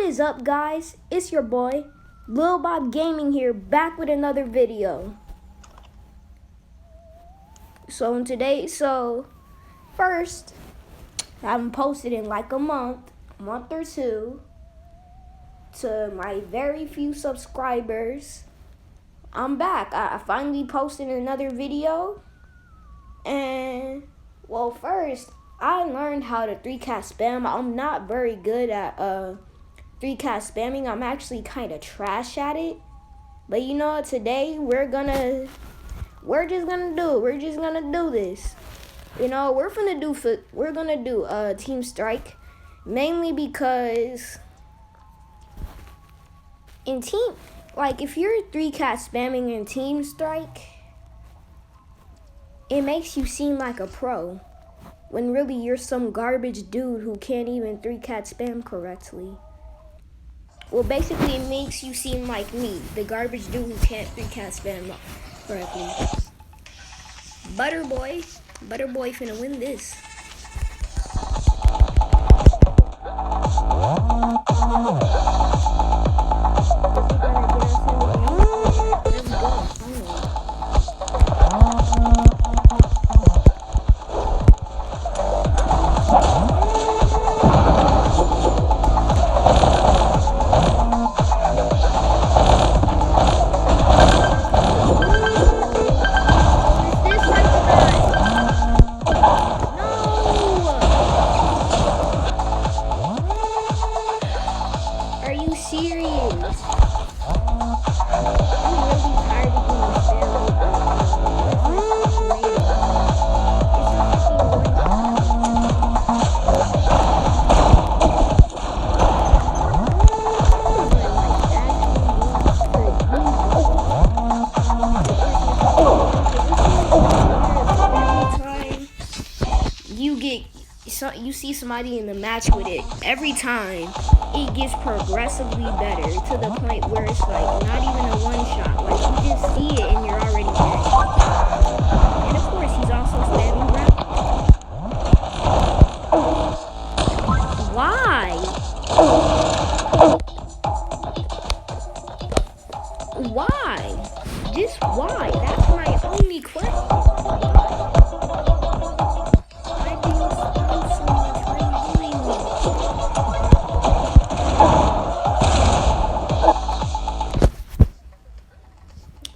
is up, guys? It's your boy Lil Bob Gaming here, back with another video. First, I haven't posted in like a month or two. To my very few subscribers, I'm back. I finally posted another video. And well, first I learned how to 3-cat spam. I'm not very good at 3-cat spamming. I'm actually kind of trash at it. But you know, today we're just gonna do it. We're just gonna do this. You know, we're gonna do Team Strike, mainly because in team, like if you're 3-cat spamming in Team Strike, it makes you seem like a pro, when really you're some garbage dude who can't even 3-cat spam correctly. Well, basically it makes you seem like me, the garbage dude who can't 3-cat spam correctly. Butterboy finna win this. You see somebody in the match with it, every time it gets progressively better to the point where it's like not even a one shot. Like you just see it and you're already dead. And of course he's also spamming rap. Why? Why? Just why? That's my only question.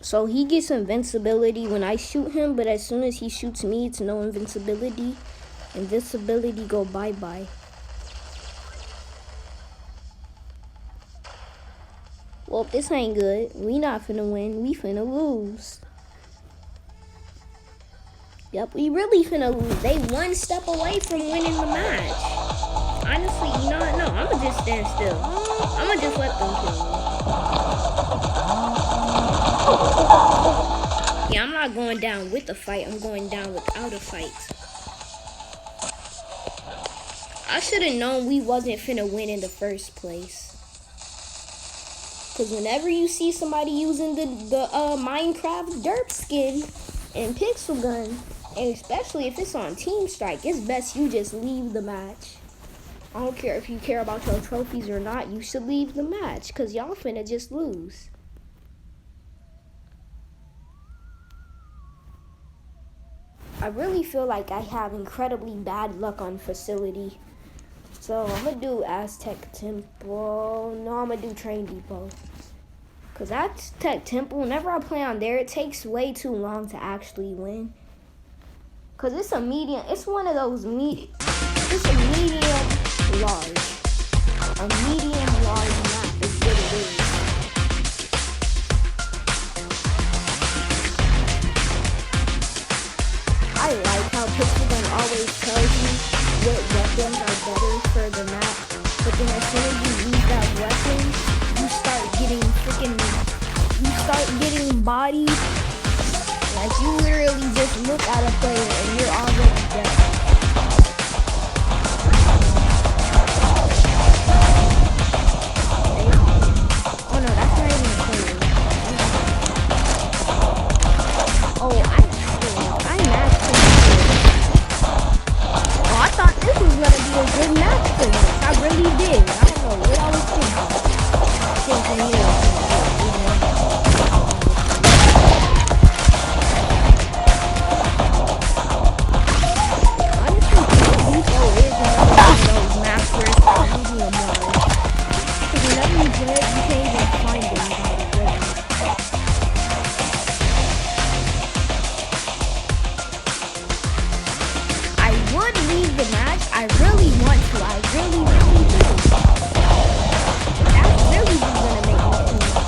So he gets invincibility when I shoot him, but as soon as he shoots me, it's no invincibility. Invincibility go bye-bye. Well, this ain't good. We not finna win. We finna lose. Yep, we really finna lose. They one step away from winning the match. Honestly, you know what? No, I'ma just stand still. I'ma just let them kill me. Yeah, I'm not going down with a fight. I'm going down without a fight. I should have known we wasn't finna win in the first place. Because whenever you see somebody using the Minecraft derp skin and pixel gun, and especially if it's on Team Strike, it's best you just leave the match. I don't care if you care about your trophies or not, you should leave the match, because y'all finna just lose. I really feel like I have incredibly bad luck on Facility. So I'm going to do Aztec Temple. No, I'm going to do Train Depot. Because Aztec Temple, whenever I play on there, it takes way too long to actually win. Because it's a medium, it's one of those it's a medium large. A medium large map is what it is. I like how Pixel Gun always tells you what weapons are better for the map, but then as soon as you use that weapon, you start getting bodied. Like you literally just look at a player and you're already dead. Oh no, that's not even a player. Oh, I maxed him. Oh, I thought this was gonna be a good match for this. I really did. I don't know what I was thinking. I really want to. I really, really do. That's really what's gonna make me feel.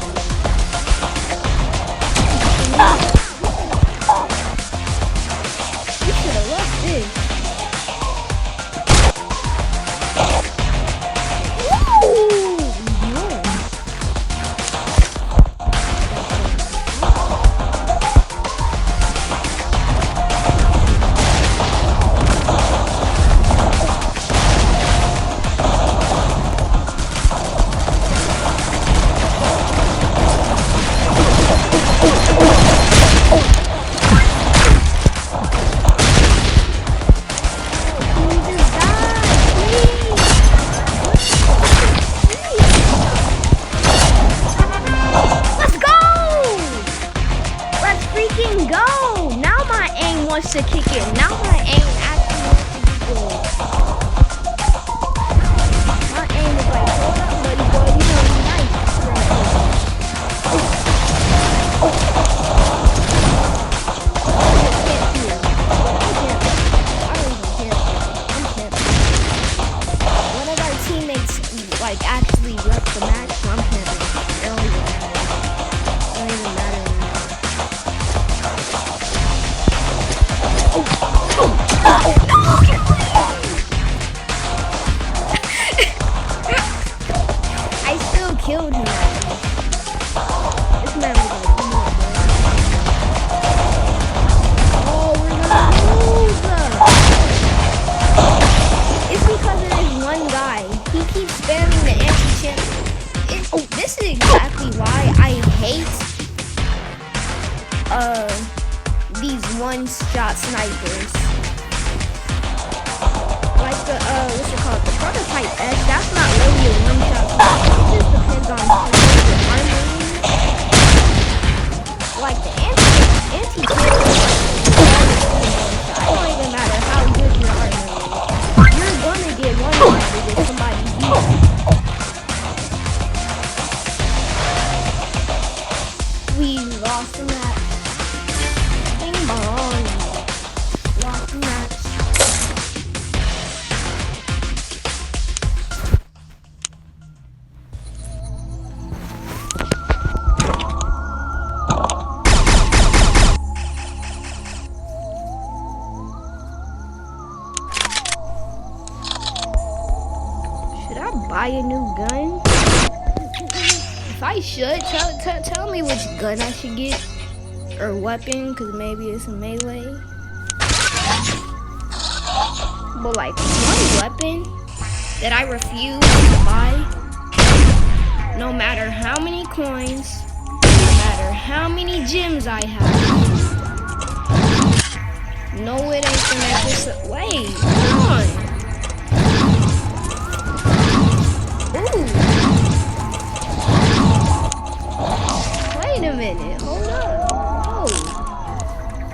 You should have loved this. Wants to kick it. Now my aim actually wants to be good. My aim is like, hold up, buddy boy, you gonna be nice right here. I can't feel. I don't even care. I'm camping. One of our teammates like actually left the match, so I'm camping. It don't even matter. It don't even matter. I still killed him. This man was like, come on, bro. Oh, we're gonna lose. It's because of this one guy. He keeps spamming the anti-champ. Oh, this is exactly why I hate these one-shot snipers. Like the what's it called? The prototype S, that's not really a one-shot sniper. It just depends on your armor. Like the anti-tank, it don't even matter how good your armor is. You're gonna get one-shotted if somebody's using it. We lost the match. Ding bong. Lost the match. Should I buy a new gun? If I should, tell me which gun I should get. Or weapon, because maybe it's a melee. But like one weapon that I refuse to buy, no matter how many coins, no matter how many gems I have. No, it ain't gonna make this. Wait, come on. Ooh. Wait a minute, hold up.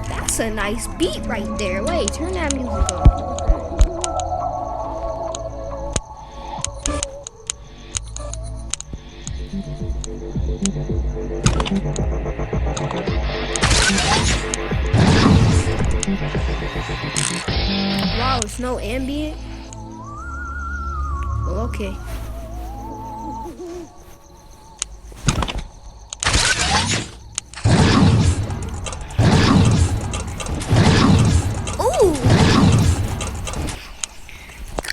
That's a nice beat right there. Wait, turn that music on. Wow, it's no ambient. Well, okay.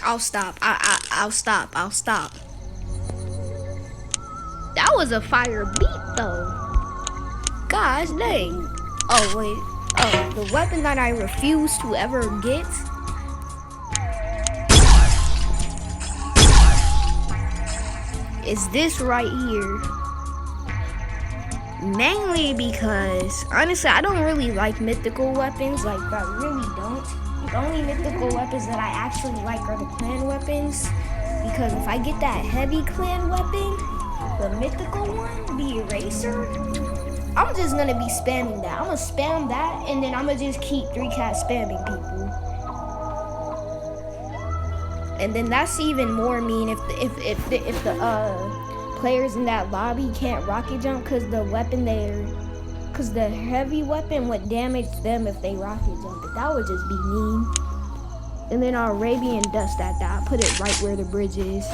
I'll stop. I'll stop. I'll stop. That was a fire beat, though. Gosh dang. Oh, wait. Oh, the weapon that I refuse to ever get. Is this right here. Mainly because, honestly, I don't really like mythical weapons. Like, I really don't. The only mythical weapons that I actually like are the clan weapons, because if I get that heavy clan weapon, The mythical one, the eraser. I'm just gonna be spamming that. I'm gonna spam that, and then I'm gonna just keep 3Cat spamming people. And then that's even more mean if the players in that lobby can't rocket jump, because the heavy weapon would damage them if they rocket jump. But that would just be mean. And then I'll Arabian dust at that. I'll put it right where the bridge is.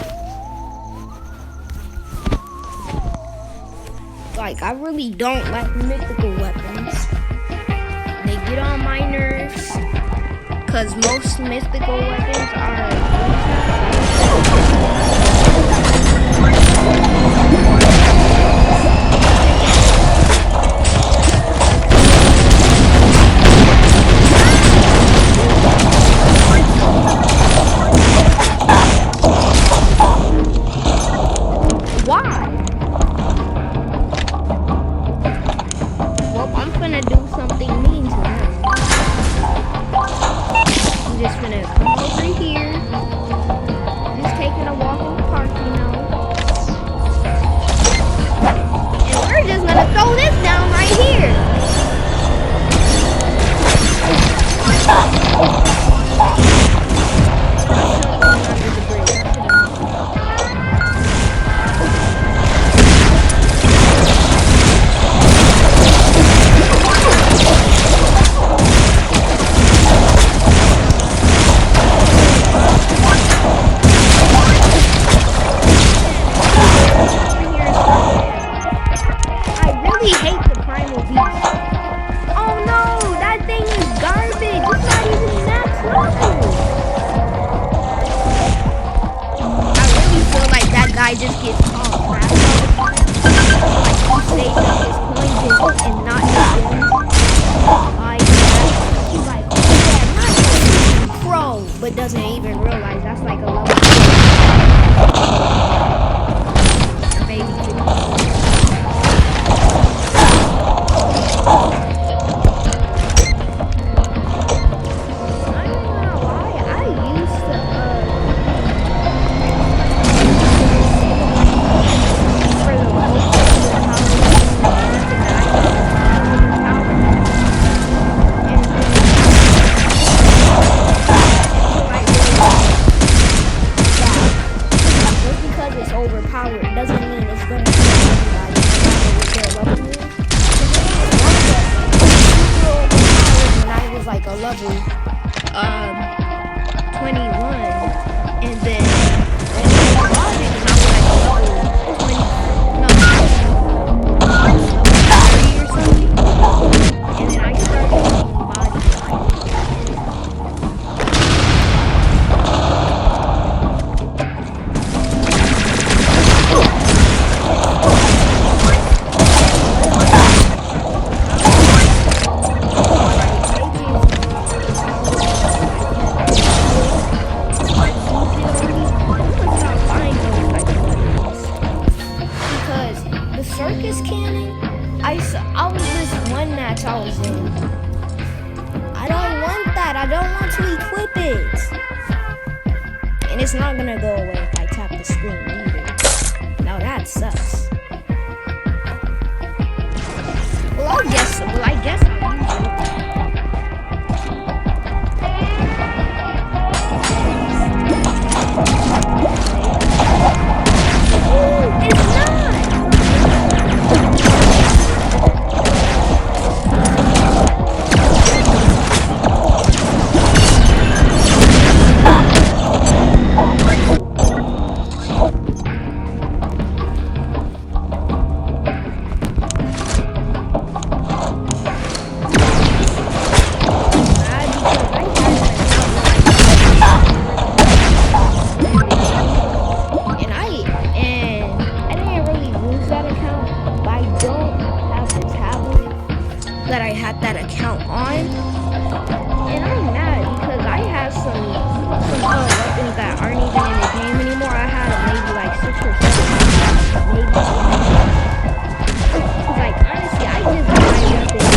Like, I really don't like mythical weapons. They get on my nerves, because most mythical weapons are... Just gets all crap. Like, he saves up his coins and not his wins. He's like, oh yeah, not pro, but doesn't even realize that's like a level. Baby. Level 21, and then I don't want to equip it. And it's not gonna go away if I tap the screen either. Now that sucks. Well, I guess I'll use it. That I had that account on, and I'm mad because I have some weapons that aren't even in the game anymore. I had maybe like 6 or 7, maybe. Like honestly, I just buy weapons.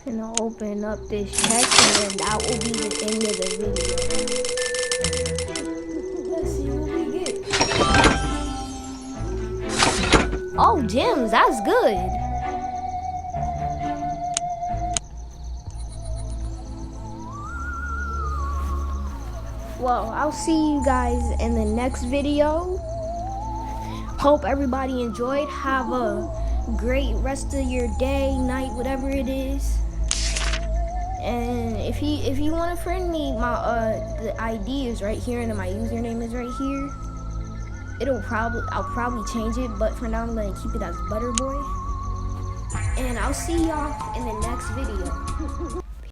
And I'll open up this chest and then that will be the end of the video. Let's see what we get. Oh, gems, that's good. Well, I'll see you guys in the next video. Hope everybody enjoyed. Have a great rest of your day, night, whatever it is. And if you want to friend me, my the ID is right here and my username is right here. I'll probably change it, but for now I'm gonna keep it as Butterboy. And I'll see y'all in the next video.